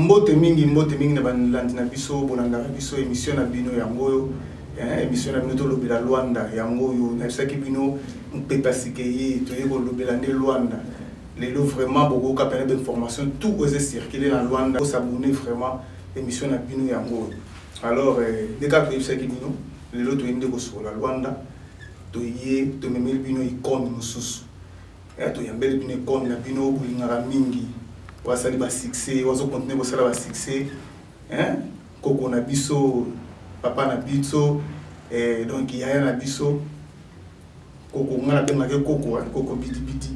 Mbote mingi na banlandi na biso bonanda biso émission na bino yango émission na bino to lobela Luanda yango yo na saki bino mpepa sikeye to yeko lobela ne Luanda lelo vraiment beaucoup ka permettre d'information tout osé circuler dans Luanda pour s'abonner vraiment émission na bino yango. Alors dès que tu saki bino lelo to yende ko sur la Luanda to yé to memel bino icône mususu to yambele bino icône na bino bulingara mingi wasali ba succès wazo continuer ko sala ba succès koko na biso papa na biso donc yaya na biso koko ngana pe make koko bidi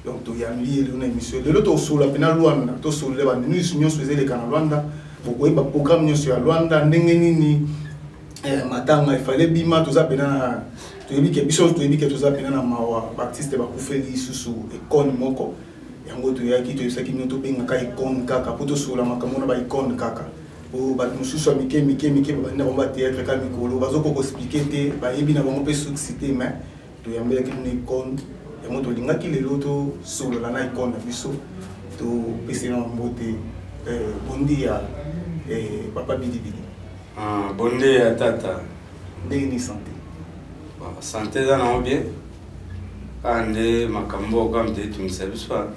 donc to yamli le na émission le to solo pena Luanda to solo le ba nous union faisait les canal Luanda boko ba programme nyo sur Luanda ndenge nini matanga il fallait bima to za pena na to yebike biso to yebike to za pena na mawa artiste ba kufeli susu icône moko yango to yaki to yesaki mino to benga ka icône kaka poto solo makamona ba icône kaka o ba mususu mike ba na ba théâtre ka mikolo bazoko ko expliquer te ba yebi na bango pe succité mais to yambela ki ni icône yango to linga ki lelo to solo la na icône na biso to pese na mbote bondi ya papa bidi bondi ya tata ndeni santé santé za bien ande makambo comme te tu msabiswa.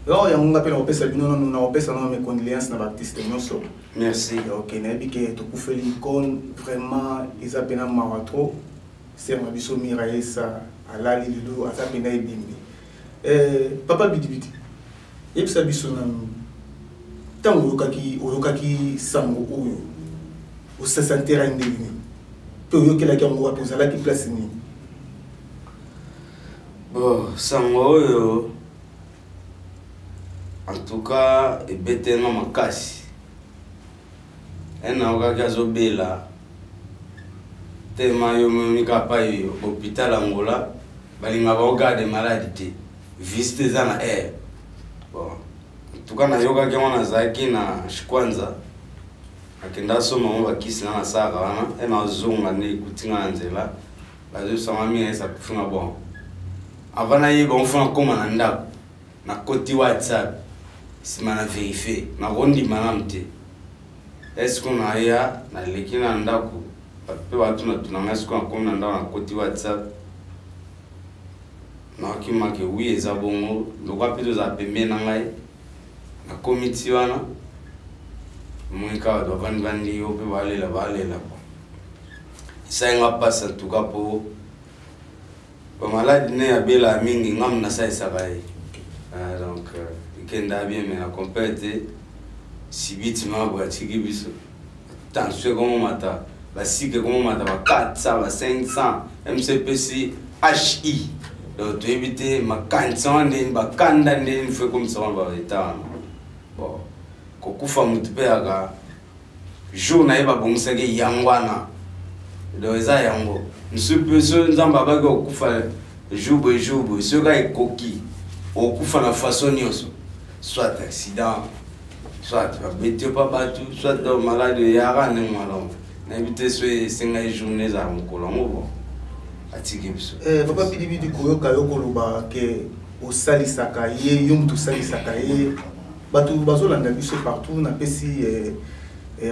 Alors, il y a un peu de condoléances dans l'artiste. Merci. Ok, tu peux faire l'icône, vraiment, ils appellent Marato. C'est un biso Miraïsa, à la Lilo, à Zapena et Bimbi. Papa Bidi, et puis ça biso tant Oyokaki Sango Oyo, au 61 ans, peu Oyoki la Gamoua, pour ça là qui place ni. Bon, Sango Oyo. En tout cas, il y a un makasi. Il y a un gazobela. Tellement il y a un hôpital Angola. Il y a un maladies. Visite dans l'air. Bon. En tout cas, il y a un zaki na shikwanza. Akenda soma mwa kisi na saka wana. Il y a un zonga ne kutinga nzela. Bazo sama mie sa kufunga bon. Avant y bon fond comme na ndako. Na koti WhatsApp. Si je vérifie, je vais est-ce qu'on a ya na lekina ndako pe watu na tunanga siku akoma ndao na koti WhatsApp na kimake oui eza bongo ndokwa pito za pembe na ngai na komiti wana mweka wa bandi yo pe balela isa passa tout cas pour ba malade ne ya bela mingi ngam na sai sabai donc kenda bien mais la compète si vite ma boîte qui biso attention comment mata la sigue comment mata ba 400 ba 500 MCPC HI donc tu éviter ma 400 ndeni ba kanda ndeni fait comme ça ba état bon ko kufa mutpe aga jour na eba bongisa ke yangwana donc eza yango nsupe so nzamba ba ko kufa jour ce gars est coquille au kufa na façon nyonso soit accident, soit tu pas battu, soit dans malade, il y a rien de malade. N'habitez ce 5 journées à mon colon. Papa Bidi du Koyo Kayokoloba, que au Salisaka, yum to Salisaka, Batu Bazolanda Bisso partout, on a pessi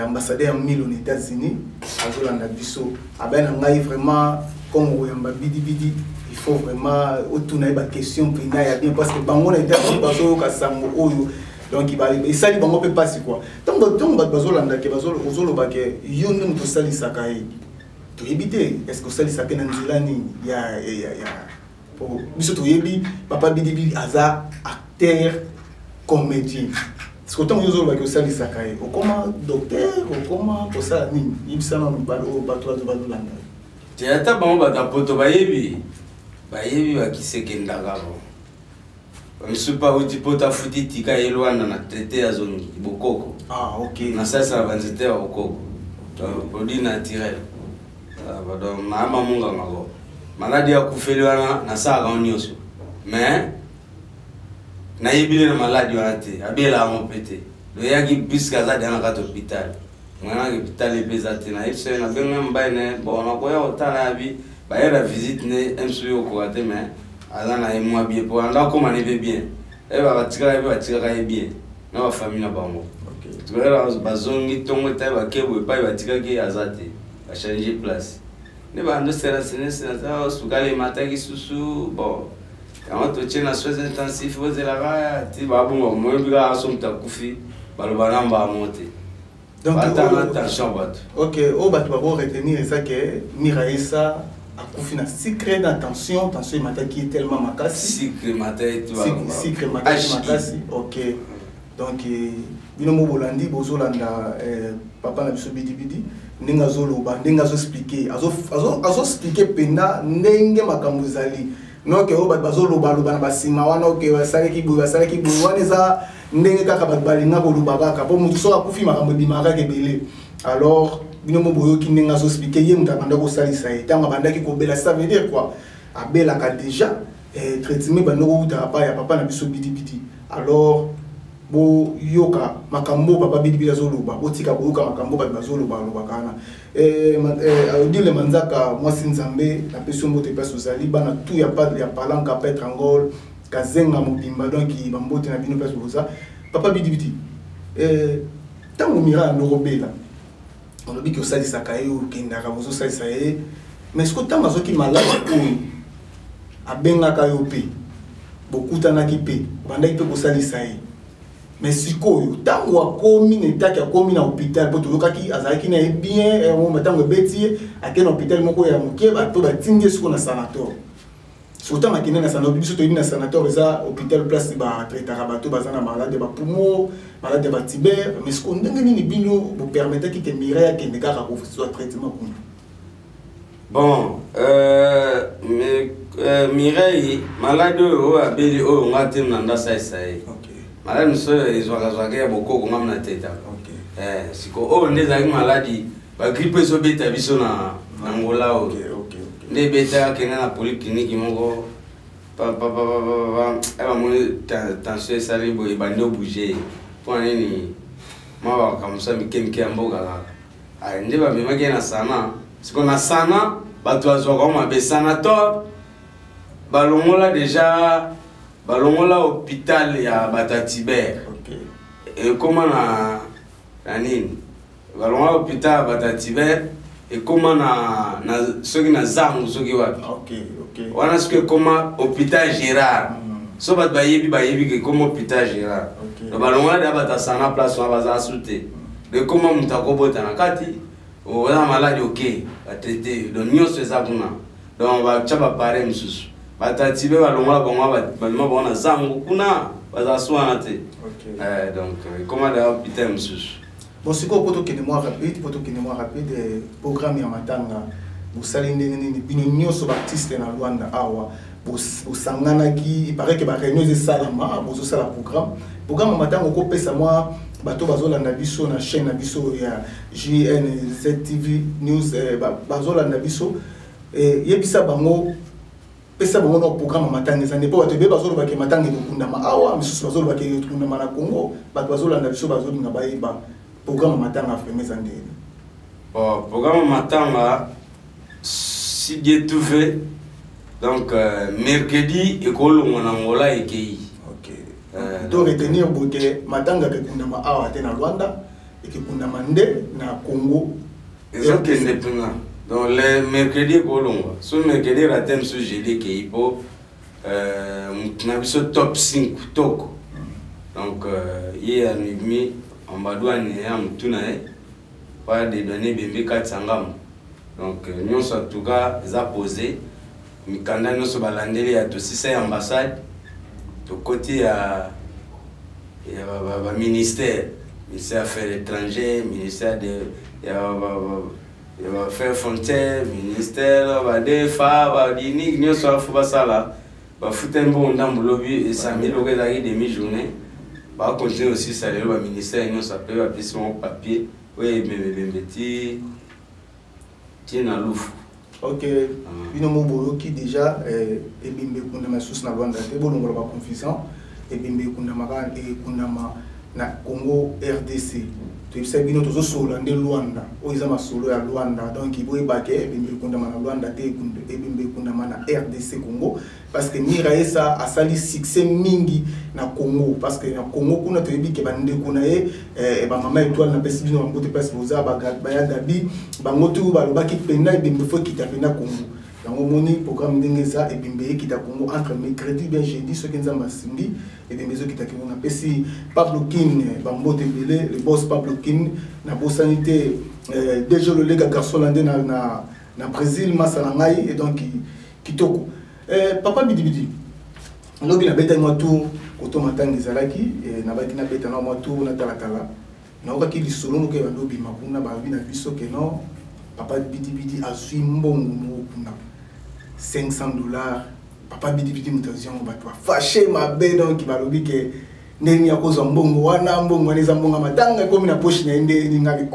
ambassadeur en aux États-Unis, Bazolanda Bisso. Ah ben, on a vraiment, comme on Bidi. Il faut vraiment retourner la question bien parce que bango na internet bazo ka sango oyo donc il va sali bango peut passer quoi tant bazo landa ke bazo ozolo ba ke yo ndum to sali sakai to éviter est-ce que sali sakai na nzela ni ya pour biso to yebi papa Bidi aza acteur comédien est-ce que tant yo ozolo ba ke sali sakai o comment docteur o comment pour ça ni ibsana no balo bato landa théâtre bango ba poto ba yebi bayebi bakiseke ndagabo bamisupa uti pota futi tika elwana na traité ya zone bokoko OK na sasa banzete ya bokoko produit naturel badon na mamunga ngako maladi ya kufeliwana na saka onyoso mais na yebile na maladi wana te abela ngopete do yaki biska za dana ka hôpital mwana ki hôpital ebezate na ese na benga mbaine bon na koya otala abi bah la visite ne MCO au côté mais alors na moi bien pour anda comme on est bien et va tirer bien non famille na bango OK bazongi tongo ta bakebo epai batikaki aza te bachange place nde bando senasenesa sukala emataki susu bon yango totie na soins intensif ozelaka ti babonga moyebi kaka so moto akufi baloba na mbamo te batanga attention bato ok oyo bato bako retenir eza ke miraesa akufi na secret na tension emataki tellement makasi secret mataki makasi ok donc bino mo bolandi bozolanda papa na biso bidibidi ndenge azoloba ndenge azoexplike azoexplike mpena ndenge makambo ezali noke oyo bato bazoloba na basima wana oke basalaki boye wana eza ndenge kaka bato balinga koloba kaka mpo motu soki akufi makambo ebimaka kaka ebele alors bino mo boyoki ndenge azoexplike ye moto abanda kosalisa ye ntango abandaki kobela ça veut dire quoi abelaka déjà traitement bando koutaka pa ya papa na biso bidibidi alors bo yoka makambo papa bidibidi azoloba botika boyoka makambo bato bazoloba kana Odile Manzaka mwasi nzambe na peso mbote peso zali bana tout ya palanka Petre Angol kazenga mobimba donc bambote na bino peso boza papa bidibidi tango mira no robela on obi que ça dit sakaye ou kendaka bozo ça ye mais ce que tango soki malade ko abenga kayo pe bokutana ki pe banda ki pe ko salisa ye mais sikoyo tango akomi na etaki akomi na hôpital po tolokaki azalaki na bien mo tango beti ake na hôpital moko ya moke bato batingi siko na sanatoire surtout makine na sanatoire biso toyini na sanatoire eza hôpital place ba traitaka bato bazana malade ba poumon malade ba tiber mais siko ndenge nini bino bo permettre ki te mireille ke ndeka ko soit traitement kuna bon mireille malade o abeli o ngate na ndasa sai malade nous ezwaka bokoko ngam na teta siko o ndezaki maladi bagrippe ezobeta biso na ngola o nde beta akenda na polyclinique moko ebamoni tension esali boye ebandi obouge mpona nini mwa bakamusa mikemike ya mboka kaka nde bamemaki na sana siko na sana bato azwaka mabe sanatoire balongola déjà balongola hôpital ya Batatiber et comment na nini balongola hôpital ya Batatiber et comment na soki na zangu soki wapi wana soki comment hôpital Gérard so bato bayebi ke comment hôpital Gérard balongola da batasana place wana baza asute de comment mutu akobota na kati oza maladi ok batraité donc nyonso eza kuna donc batya bapare mosusu Batatibe balongola bango bona zangu kuna bazaswana te donc comment da hôpital msusu bon siko poto kene moi rapide programme ya matanga busali ndenge nini bino nyonso artiste na Rwanda awa busangana ki il paraît que ba réunion ze salama bozo sala programme matanga ko pesa moi bato bazolanda biso na chaîne na biso ya JNZ-TV news bazolanda biso yebisa bango pesa bango na programme matanga ezande po bato be bazoloba ke matanga ekundama awa misusu bazoloba ke ekundama na Congo bato bazolanda biso bazolinga bayeba programme matanga vraiment ezande programme matanga si Dieu tout fait donc mercredi ekolongo na ngola ekei to retenir boke matanga ekundama awa te na Rwanda ekundama nde na Congo ezokende tuna donc le mercredi kolongo so mercredi ratem so jeudi ke ipo na biso top 5 toko donc hier animi ambadouane ya mutuna pas de données bembe katsangam donc nyonso en tout cas za posé mikanda nyonso balandeli ya to sisa ambassade to côté ya ministère affaires étrangères ministère de affaires frontières ministère badefa badini nyonso afuba sala bafutembo ndambo lobi esami lokelaki demi-journée continuer aussi salaire le ministère nyonso appelé ba piste mon papier oui bembeti tina lufu ok bino moboyo qui déjà ebimbe kundama sous na Rwanda te bolongola ba confusion ebimbe kundama na Congo RDC toyebisa bino tozosola nde Luanda oyo eza masolo ya Luanda donc boyebake ebembe ekundama na Luanda te ebembe ekundama na RDC Congo parce que Mira esa asali succès mingi na Congo parce que na Congo kuna toyebi ke bande kuna ye ba mama étoile na pesi bino bango te place boza ba Gabi bango tu balobaki pena ebembe fo kita pena Congo yango moni programme ndenge ça ebembe kita Congo entre mercredi bien jeudi ce qui nzamba simbi ebembe zo kita Congo na pesi Pablo Kin bambote belé le boss Pablo Kin na bosanité déjà le lega garçon landé na Brésil masalangai et donc kitoko papa bidibidi lobi na beta moi tout koto matanga zalaki na baki na beta na moi tout na talatala na okaki lisolo no ke lobi makuna ba bi na biso ke no papa bidibidi azui mbongo kuna $500 papa bidibidi mutazion ba toi fâché ma be donc ba lobi ke ndeni ya kozo mbongo wana neza mbongo matanga komi na poche na inde ni ngabi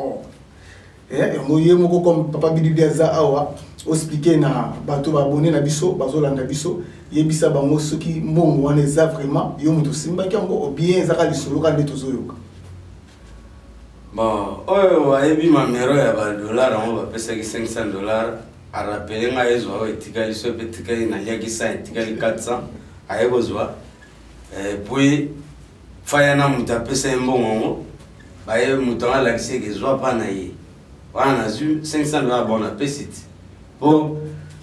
ngoye moko comme papa bidibidi za awa expliquer na bato ba abonné na biso bazolanda biso yebisa bango soki mbongo wana eza vraiment yo mutu simba kango ou bien ezaka lisolo ka ndeto zoyoka bon oyo ayebi mamero ya ba dollar on va pesa ki $500 a rappeler nga ezo etikali so etikali na liaki sa etikali 400 ayebozwa puis faya na mutu apesa mbongo baye mutu ala kiseke zwa pa na ye wana na $500 bon apesiti bon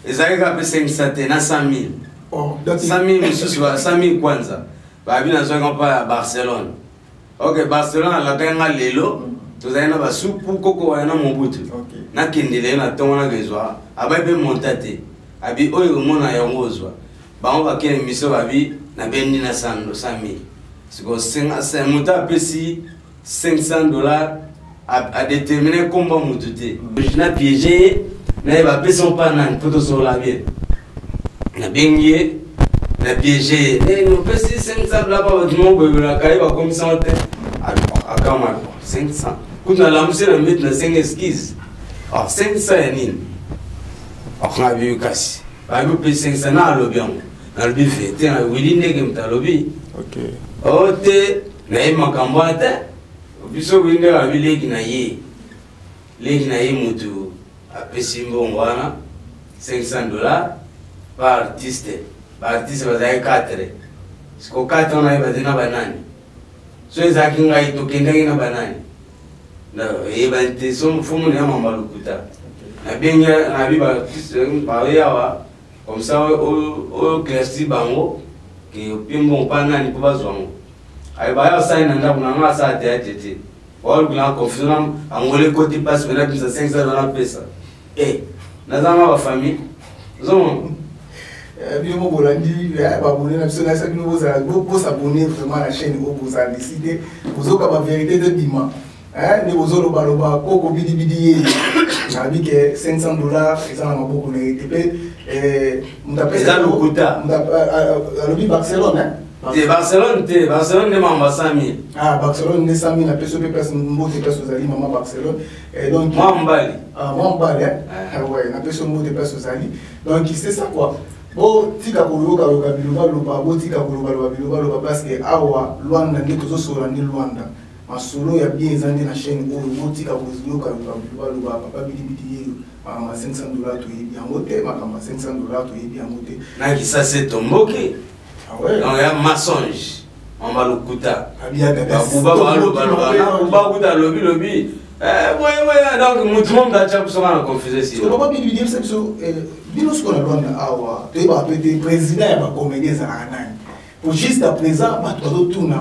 ezali ka pesa 500 na 100,000 100,000 mususu 100,000 kwanza babi na zwa pa Barcelone OK Barcelone la kanga lelo tozali na basupu koko wana mobutu na kindele na tongona gezwa ababe montate abi oyo mona yongozwa bango bakene miso babi na bendi na 100,000 siko c'est muta pesi $500 à déterminer combien mutute na piégé na ba peson pa na poto so la bien na bengie na piégé no pesi $500 pa batmo bebela kai ba commission te akama 500 kuna la musela met na 5 esquisse 500 ya nini akha bi kasi ba bi pesi 500 na lobian na lobi fete na wili ndenge mtalobi OK ote na imakambo ate biso winde ba bileki na ye leki na ye mutu apesi mbongo wana $500 par artiste bazali 4 siko 4 na ibadina banani so ezaki ngai tokendaki na banani na ebante so fumu na mama lukuta na benga na biba artiste ba yawa comme ça au classe bango ke pimbo panani ko bazwango ay baya sign nda kuna ngasa tete all glan confusion angole côté passe mena bisa $500 pesa nazama ba famille zomo bien mo bolandi ba abonné na biso na sa bino boza bo s'abonner vraiment la chaîne o boza décider bozoka ba vérité de bima ne bozolo baloba koko bidibidi ye na bi ke $500 ezana maboko na ETP mutapesa lokuta alobi Barcelone Barcelone de mamba 100,000 Barcelone ne 100,000 na peso pe place mbote place ozali mama Barcelone et donc mambali ouais na peso mbote place ozali donc c'est ça quoi bon tika koloka biloba bo tika koloba biloba parce que awa Luanda nde tozosola ndi Luanda masolo ya bien ezandi na chaîne oyo bo tika kozoyoka biloba papa bidibidi ye makamba $500 toyebi yango te makamba $500 toyebi yango te na kisase tomboke ouais non ya mensonge on va le kuta ba lobi ouais donc mutumo ndacha kusoma na confuser si papa bidibidi c'est so bino ce qu'on a Luanda awa te ba peut président ya ba comédien za nani pour juste à présent ba to tourna